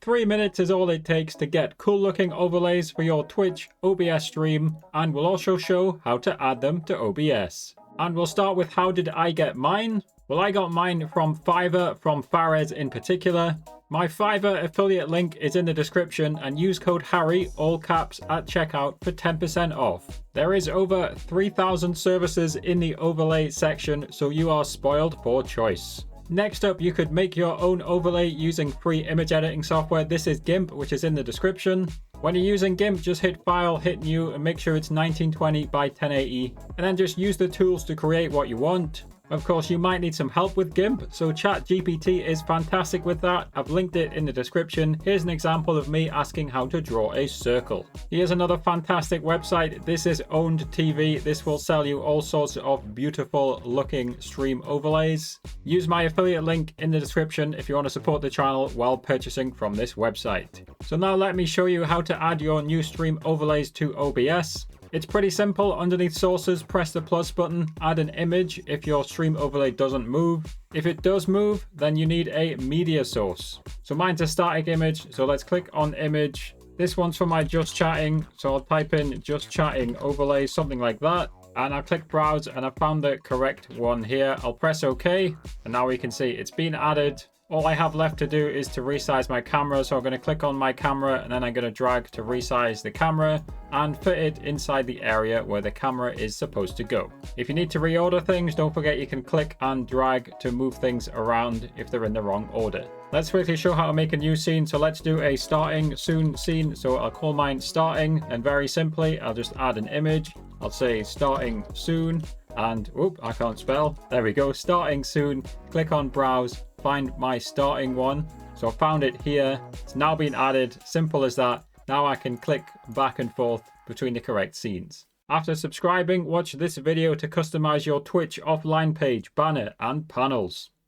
3 minutes is all it takes to get cool looking overlays for your Twitch OBS stream, and we'll also show how to add them to OBS. And we'll start with how did I get mine? Well, I got mine from Fiverr, from Fares in particular. My Fiverr affiliate link is in the description, and use code Harry, all caps, at checkout for 10% off. There is over 3,000 services in the overlay section, so you are spoiled for choice. Next up, you could make your own overlay using free image editing software. This is GIMP, which is in the description. When you're using GIMP, just hit File, hit New, and make sure it's 1920 by 1080, and then just use the tools to create what you want. Of course, you might need some help with GIMP, so ChatGPT is fantastic with that. I've linked it in the description. Here's an example of me asking how to draw a circle. Here's another fantastic website. This is Owned TV. This will sell you all sorts of beautiful looking stream overlays. Use my affiliate link in the description if you want to support the channel while purchasing from this website. So now let me show you how to add your new stream overlays to OBS. It's pretty simple. Underneath sources, press the plus button, add an image if your stream overlay doesn't move. If it does move, then you need a media source. So mine's a static image, so let's click on image. This one's for my just chatting, so I'll type in just chatting overlay, something like that. And I'll click browse, and I found the correct one here. I'll press OK, and now we can see it's been added. All I have left to do is to resize my camera, so I'm going to click on my camera and then I'm going to drag to resize the camera and fit it inside the area where the camera is supposed to go. If you need to reorder things, don't forget you can click and drag to move things around if they're in the wrong order. Let's quickly show how to make a new scene. So let's do a starting soon scene. So I'll call mine starting, and very simply I'll just add an image. I'll say starting soon, and whoop, I can't spell. There we go, starting soon. Click on browse, find my starting one. So I found it here. It's now been added. Simple as that. Now I can click back and forth between the correct scenes. After subscribing, watch this video to customize your Twitch offline page, banner, and panels.